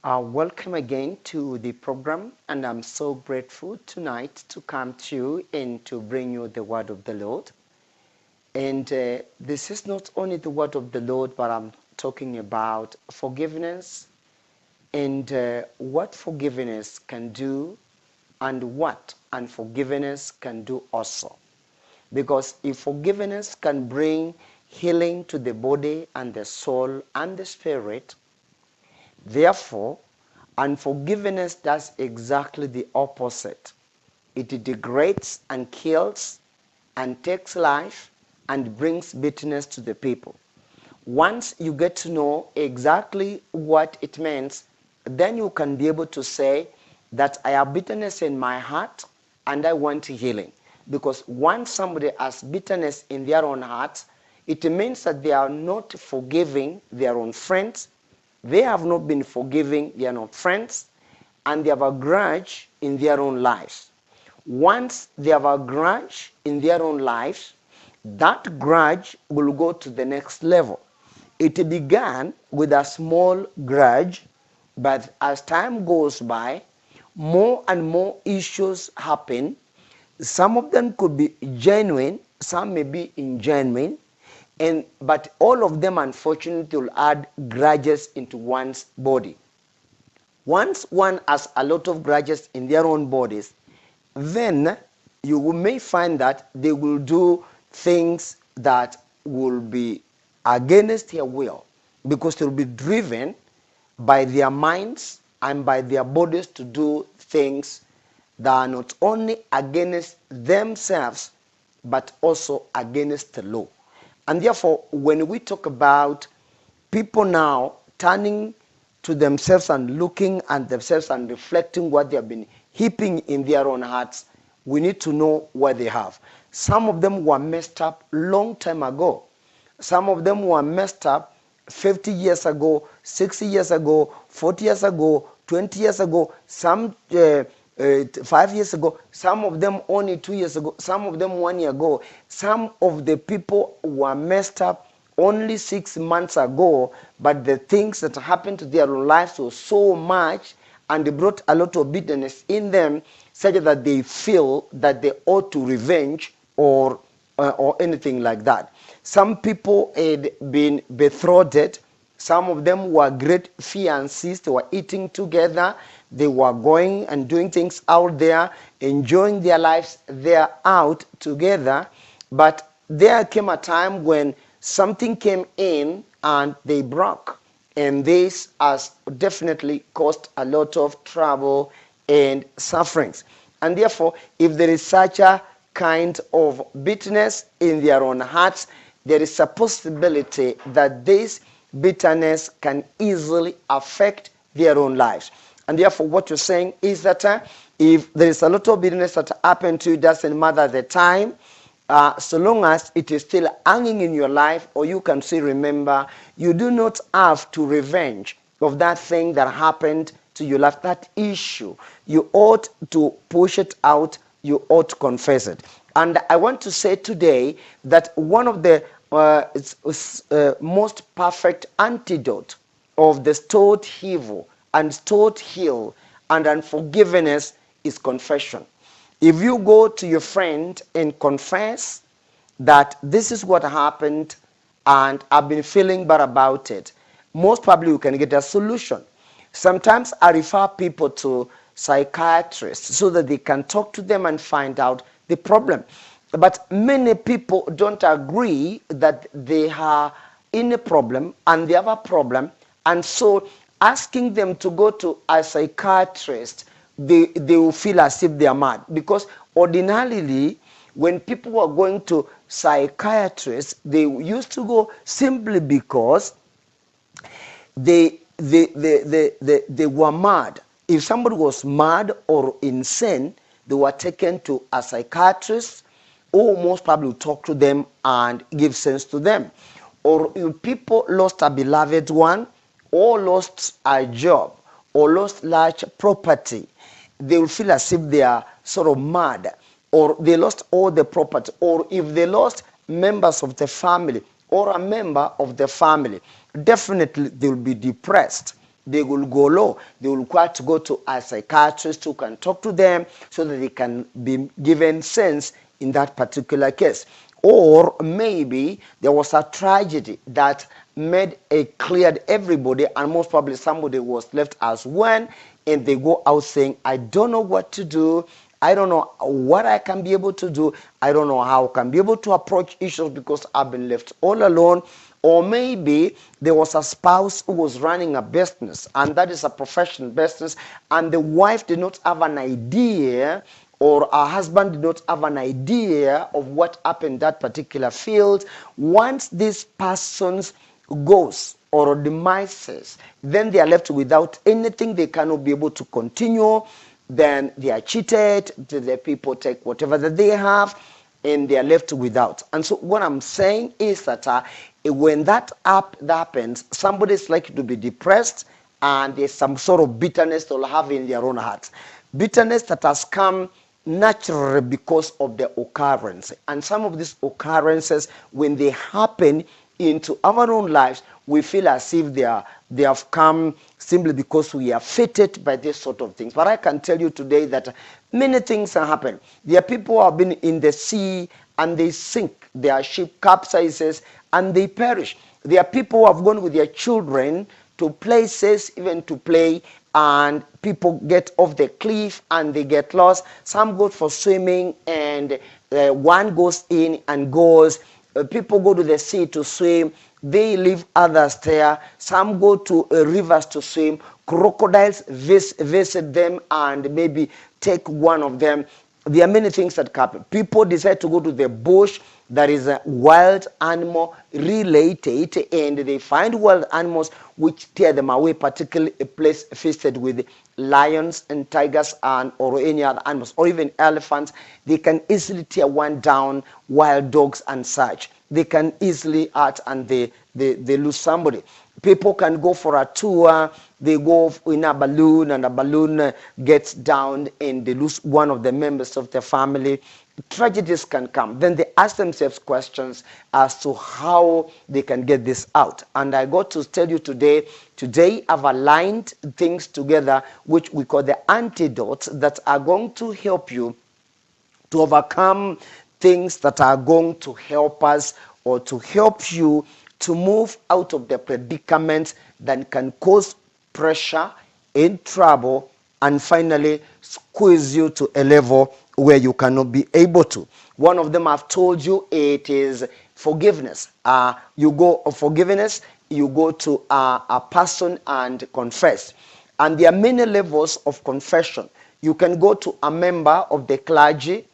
Welcome again to the program, and I'm so grateful tonight to come to you and to bring you the word of the Lord. And this is not only the word of the Lord, but I'm talking about forgiveness and what forgiveness can do and what unforgiveness can do also. Because if forgiveness can bring healing to the body and the soul and the spirit, therefore, unforgiveness does exactly the opposite. It degrades and kills and takes life and brings bitterness to the people. Once you get to know exactly what it means, then you can be able to say that I have bitterness in my heart and I want healing. Because once somebody has bitterness in their own heart, it means that they are not forgiving their own friends, they have not been forgiving their own friends, and they have a grudge in their own lives. Once they have a grudge in their own lives, that grudge will go to the next level. It began with a small grudge, but as time goes by, more and more issues happen. Some of them could be genuine, some may be ingenuine, but all of them unfortunately will add grudges into one's body. Once one has a lot of grudges in their own bodies, then you may find that they will do things that will be against their will, because they will be driven by their minds and by their bodies to do things that are not only against themselves but also against the law. And therefore, when we talk about people now turning to themselves and looking at themselves and reflecting what they have been heaping in their own hearts, we need to know what they have. Some of them were messed up long time ago. Some of them were messed up 50 years ago, 60 years ago, 40 years ago, 20 years ago, some 5 years ago, some of them only 2 years ago, some of them 1 year ago. Some of the people were messed up only 6 months ago, but the things that happened to their lives were so much, and they brought a lot of bitterness in them, such that they feel that they ought to revenge or anything like that. Some people had been betrothed. Some of them were great fiancés. They were eating together. They were going and doing things out there, enjoying their lives there out together. But there came a time when something came in and they broke. And this has definitely caused a lot of trouble and sufferings. And therefore, if there is such a kind of bitterness in their own hearts, there is a possibility that this bitterness can easily affect their own lives. And therefore, what you're saying is that if there is a lot of bitterness that happened to you, doesn't matter the time, so long as it is still hanging in your life, or you can still remember, you do not have to revenge of that thing that happened to your life, that issue. You ought to push it out. You ought to confess it. And I want to say today that one of the most perfect antidote of the stored evil and stored ill and unforgiveness is confession. If you go to your friend and confess that this is what happened and I've been feeling bad about it, most probably you can get a solution. Sometimes I refer people to psychiatrists so that they can talk to them and find out the problem. But many people don't agree that they are in a problem and they have a problem, and so asking them to go to a psychiatrist, they will feel as if they are mad. Because ordinarily, when people were going to psychiatrists, they used to go simply because they were mad. If somebody was mad or insane, they were taken to a psychiatrist, or most probably talk to them and give sense to them. Or if people lost a beloved one, or lost a job, or lost large property, they will feel as if they are sort of mad, or they lost all the property, or if they lost members of the family or a member of the family, definitely they will be depressed. they will go low. They will require to go to a psychiatrist who can talk to them so that they can be given sense in that particular case. Or maybe there was a tragedy that made it cleared everybody, and most probably somebody was left as one, and they go out saying, I don't know what to do. I don't know what I can be able to do. I don't know how I can be able to approach issues because I've been left all alone. Or maybe there was a spouse who was running a business, and that is a professional business, and the wife did not have an idea, or her husband did not have an idea of what happened in that particular field. Once this person's goes or demises, then they are left without anything. They cannot be able to continue. Then they are cheated. The people take whatever that they have, and they are left without. And so what I'm saying is that when that happens, somebody is likely to be depressed, and there's some sort of bitterness they'll have in their own hearts. Bitterness that has come naturally because of the occurrence. And some of these occurrences, when they happen into our own lives, we feel as if they have come simply because we are fitted by this sort of things. But I can tell you today that many things have happened. There are people who have been in the sea and they sink. Their ship capsizes and they perish. There are people who have gone with their children to places, even to play, and people get off the cliff and they get lost. Some go for swimming, and one goes in and goes. People go to the sea to swim. They leave others there. Some go to rivers to swim. Crocodiles visit them and maybe take one of them. There are many things that happen. People decide to go to the bush. That is a wild animal related, and they find wild animals which tear them away, particularly a place feasted with lions and tigers and or any other animals, or even elephants. They can easily tear one down, wild dogs and such. They can easily hurt, and they lose somebody. People can go for a tour. They go in a balloon, and a balloon gets down, and they lose one of the members of the family. Tragedies can come. Then they ask themselves questions as to how they can get this out. And I got to tell you today I've aligned things together which we call the antidotes that are going to help you to overcome things that are going to help us, or to help you to move out of the predicament that can cause pressure and trouble, and finally squeeze you to a level where you cannot be able to. One of them I've told you, it is forgiveness. You go to a person and confess. And there are many levels of confession. You can go to a member of the clergy,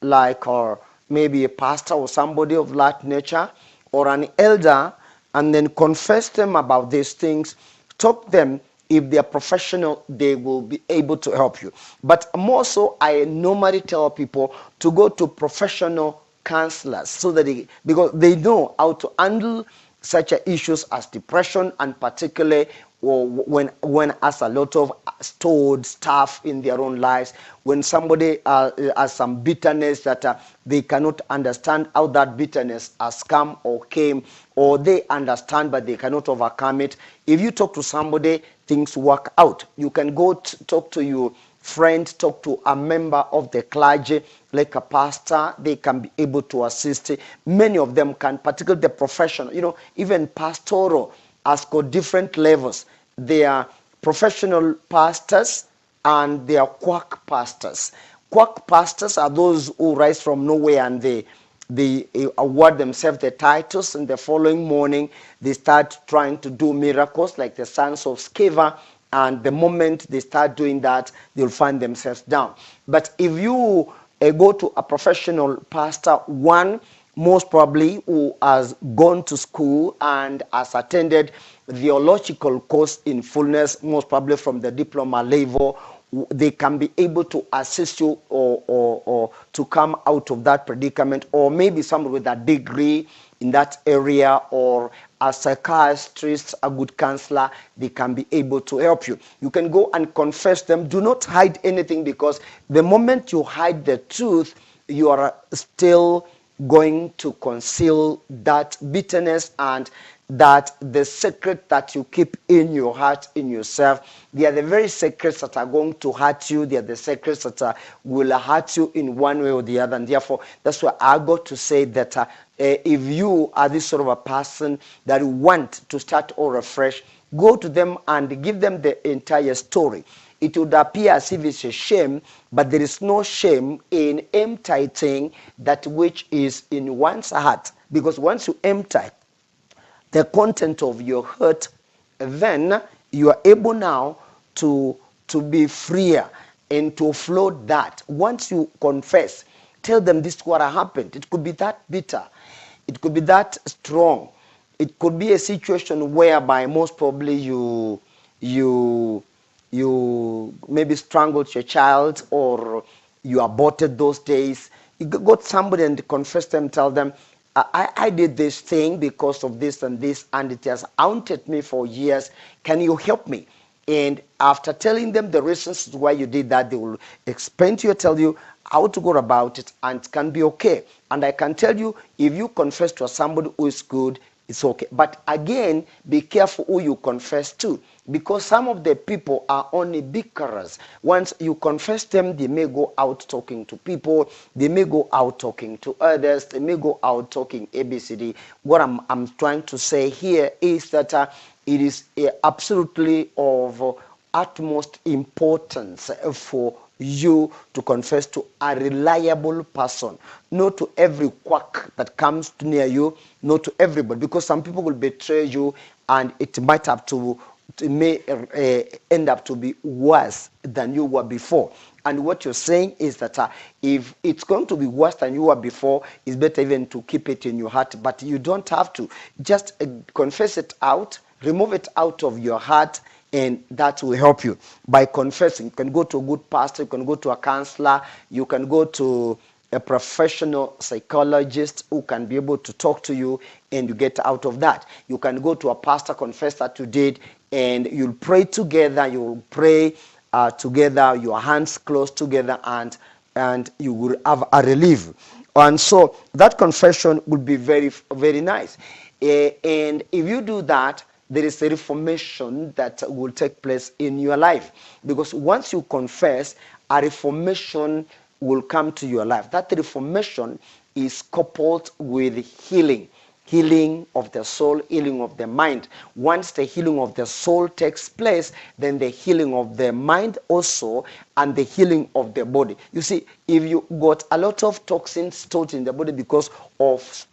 like, or maybe a pastor or somebody of that nature, or an elder, and then confess them about these things. Talk to them. If they are professional, they will be able to help you. But more so, I normally tell people to go to professional counselors, so that because they know how to handle such issues as depression, and particularly when has a lot of stored stuff in their own lives, when somebody has some bitterness that they cannot understand how that bitterness has come or came, or they understand but they cannot overcome it. If you talk to somebody, things work out. You can go talk to your friend, talk to a member of the clergy, like a pastor. They can be able to assist. Many of them can, particularly the professional. Even pastoral has got different levels. They are professional pastors and they are quack pastors. Quack pastors are those who rise from nowhere, and they award themselves the titles, and the following morning they start trying to do miracles like the sons of Sceva, and the moment they start doing that, they'll find themselves down. But if you go to a professional pastor, one most probably who has gone to school and has attended theological course in fullness, most probably from the diploma level, they can be able to assist you or to come out of that predicament. Or maybe somebody with a degree in that area, or a psychiatrist, a good counselor, they can be able to help you. You can go and confess them. Do not hide anything, because the moment you hide the truth, you are still going to conceal that bitterness, and that the secret that you keep in your heart, in yourself, they are the very secrets that are going to hurt you. They are the secrets that will hurt you in one way or the other. And therefore, that's why I got to say that if you are this sort of a person that want to start all afresh, go to them and give them the entire story. It would appear as if it's a shame, but there is no shame in emptying that which is in one's heart. Because once you empty the content of your heart, then you are able now to be freer and to offload that. Once you confess, tell them this is what happened. It could be that bitter. It could be that strong. It could be a situation whereby most probably you maybe strangled your child, or you aborted those days. You got somebody and confess them, tell them, I did this thing because of this and this, and it has haunted me for years. Can you help me? And after telling them the reasons why you did that, they will explain to you, tell you how to go about it, and it can be okay. And I can tell you, if you confess to somebody who is good, it's okay. But again, be careful who you confess to, because some of the people are only bickerers. Once you confess them, they may go out talking to people, they may go out talking to others, they may go out talking ABCD. What I'm trying to say here is that it is absolutely of utmost importance for you to confess to a reliable person, not to every quack that comes near you, not to everybody, because some people will betray you, and it might have to, it may end up to be worse than you were before. And what you're saying is that if it's going to be worse than you were before, it's better even to keep it in your heart. But you don't have to. Just confess it out, remove it out of your heart, and that will help you by confessing. You can go to a good pastor, you can go to a counselor, you can go to a professional psychologist who can be able to talk to you, and you get out of that. You can go to a pastor, confess that you did, and you'll pray together. You'll pray together, your hands close together, and you will have a relief. And so that confession would be very, very nice. And if you do that, there is a reformation that will take place in your life. Because once you confess, a reformation will come to your life. That reformation is coupled with healing. Healing of the soul, healing of the mind. Once the healing of the soul takes place, then the healing of the mind also, and the healing of the body. You see, if you got a lot of toxins stored in the body because of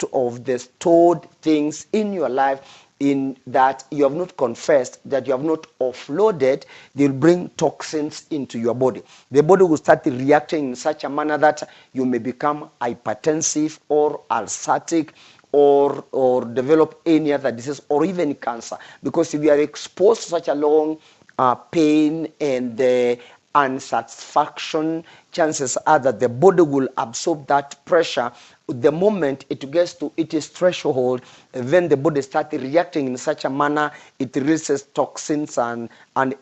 the stored things in your life, in that you have not confessed, that you have not offloaded, they'll bring toxins into your body. The body will start reacting in such a manner that you may become hypertensive or ulceratic, or develop any other disease, or even cancer. Because if you are exposed to such a long pain and unsatisfaction, chances are that the body will absorb that pressure. The moment it gets to its threshold, then the body starts reacting in such a manner, it releases toxins and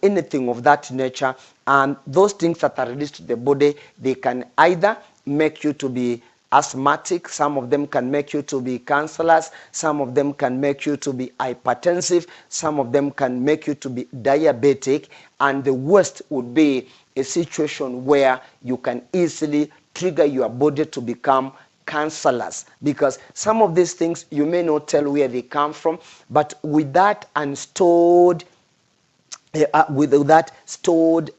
anything of that nature. And those things that are released to the body, they can either make you to be asthmatic, some of them can make you to be cancerous, some of them can make you to be hypertensive, some of them can make you to be diabetic, and the worst would be a situation where you can easily trigger your body to become cancerous, because some of these things you may not tell where they come from, but with that unstored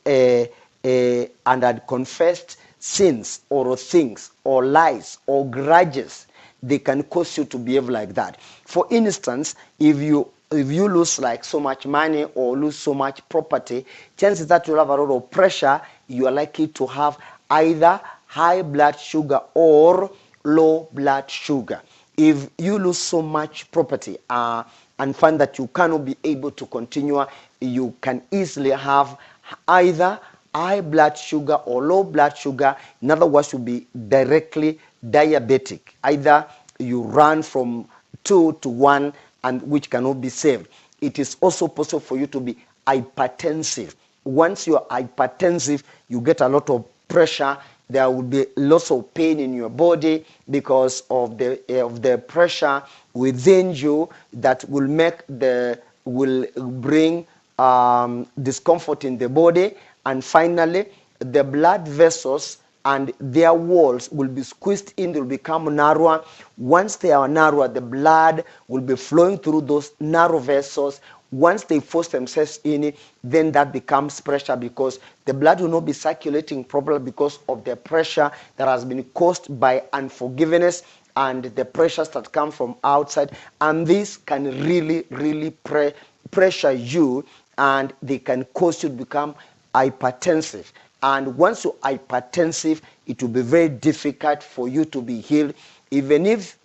and unconfessed sins or things or lies or grudges, they can cause you to behave like that. For instance, if you lose like so much money or lose so much property, chances that you'll have a lot of pressure. You are likely to have either high blood sugar or low blood sugar. If you lose so much property and find that you cannot be able to continue, you can easily have either high blood sugar or low blood sugar. In other words, you'll be directly diabetic. Either you run from 2 to 1, and which cannot be saved. It is also possible for you to be hypertensive. Once you're hypertensive, you get a lot of pressure there will be lots of pain in your body because of the pressure within you that will bring discomfort in the body. And finally, the blood vessels and their walls will be squeezed in, they will become narrower. Once they are narrower, the blood will be flowing through those narrow vessels. Once they force themselves in, then that becomes pressure, because the blood will not be circulating properly because of the pressure that has been caused by unforgiveness and the pressures that come from outside. And this can really pressure you, and they can cause you to become hypertensive. And once you're hypertensive, it will be very difficult for you to be healed, even if,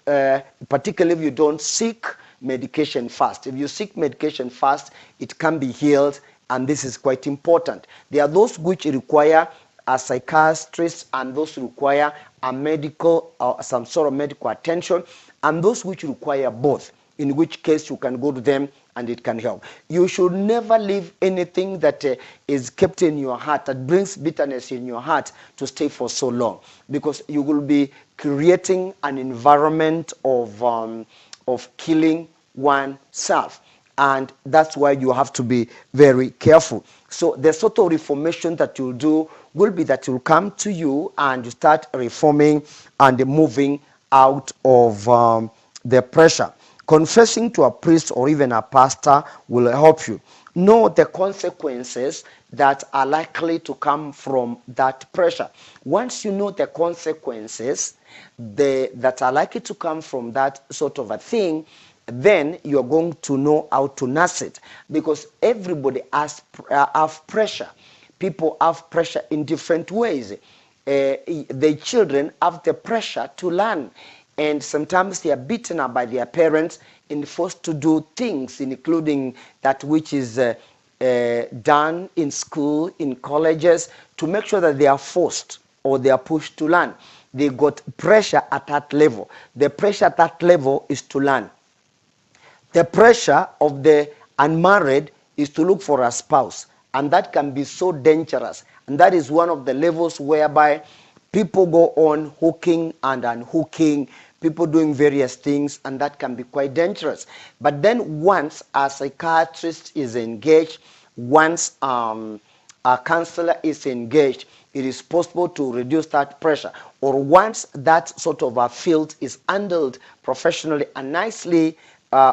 particularly if you don't seek medication fast. If you seek medication fast, it can be healed, and this is quite important. There are those which require a psychiatrist, and those require a medical or some sort of medical attention, and those which require both, in which case you can go to them and it can help. You should never leave anything that is kept in your heart, that brings bitterness in your heart, to stay for so long, because you will be creating an environment of killing oneself. And that's why you have to be very careful. So the sort of reformation that you'll do will be that you'll come to you and you start reforming and moving out of the pressure. Confessing to a priest or even a pastor will help you. Know the consequences that are likely to come from that pressure. Once you know the consequences that are likely to come from that sort of a thing, then you're going to know how to nurse it, because everybody has pressure. People have pressure in different ways. The children have the pressure to learn, and sometimes they are beaten up by their parents and forced to do things, including that which is done in school, in colleges, to make sure that they are forced or they are pushed to learn. They got pressure at that level. The pressure at that level is to learn. The pressure of the unmarried is to look for a spouse, and that can be so dangerous. And that is one of the levels whereby people go on hooking and unhooking, people doing various things, and that can be quite dangerous. But then once a psychiatrist is engaged, once a counselor is engaged, it is possible to reduce that pressure. Or once that sort of a field is handled professionally and nicely,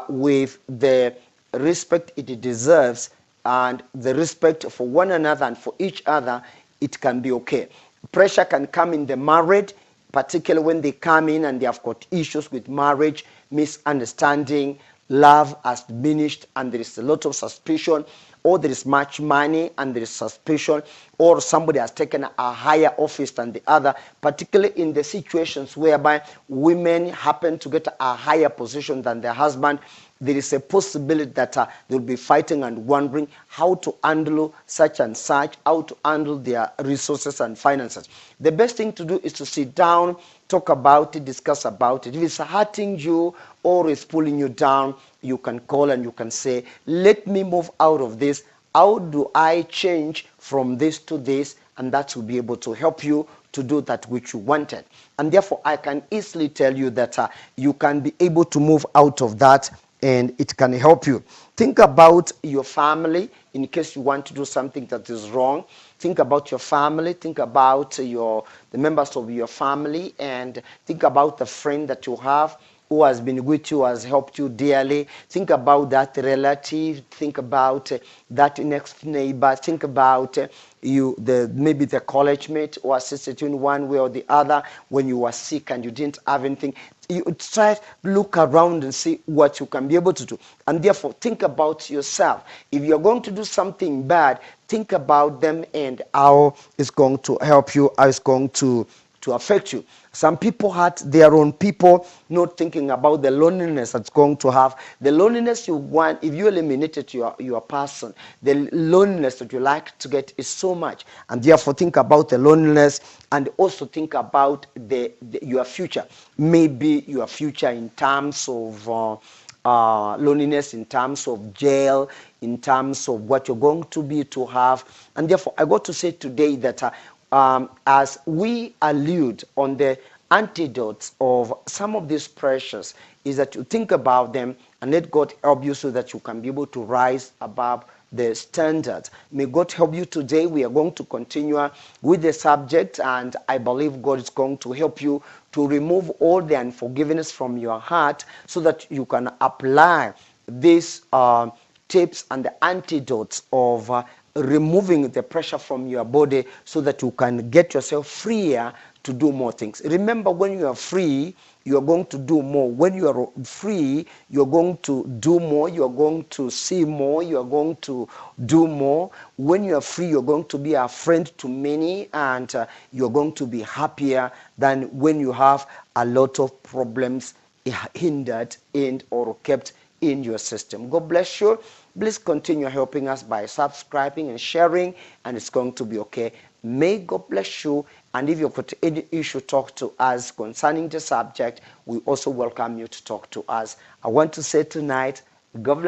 with the respect it deserves and the respect for one another and for each other, it can be okay. Pressure can come in the married, particularly when they come in and they have got issues with marriage, misunderstanding, love has diminished, and there is a lot of suspicion, or there is much money and there is suspicion, or somebody has taken a higher office than the other, particularly in the situations whereby women happen to get a higher position than their husband. There is a possibility that they'll be fighting and wondering how to handle such and such, how to handle their resources and finances. The best thing to do is to sit down, talk about it, discuss about it. If it's hurting you or it's pulling you down, you can call and you can say, let me move out of this. How do I change from this to this? And that will be able to help you to do that which you wanted. And therefore, I can easily tell you that you can be able to move out of that, and it can help you. Think about your family in case you want to do something that is wrong. Think about your family. Think about the members of your family, and think about the friend that you have who has been with you, has helped you dearly. Think about that relative. Think about that next neighbor. Think about maybe the college mate who assisted you in one way or the other when you were sick and you didn't have anything. You try to look around and see what you can be able to do. And therefore, think about yourself. If you're going to do something bad, think about them and how it's going to help you, how it's going to affect you. Some people hurt their own people, not thinking about the loneliness that's going to have. The loneliness you want, if you eliminated your person, the loneliness that you like to get is so much. And therefore, think about the loneliness, and also think about your future. Maybe your future in terms of loneliness, in terms of jail, in terms of what you're going to be to have. And therefore, I got to say today that as we allude on the antidotes of some of these pressures, is that you think about them and let God help you so that you can be able to rise above the standard. May God help you today. We are going to continue with the subject, and I believe God is going to help you to remove all the unforgiveness from your heart so that you can apply these tips and the antidotes of removing the pressure from your body so that you can get yourself freer to do more things. Remember, when you are free, you are going to do more. When you are free, you're going to do more. You are going to see more. You are going to do more. When you are free, you're going to be a friend to many, and you're going to be happier than when you have a lot of problems hindered in or kept in your system. God bless you. Please continue helping us by subscribing and sharing, and it's going to be okay. May God bless you. And if you've got any issue, talk to us concerning the subject. We also welcome you to talk to us. I want to say tonight, God bless.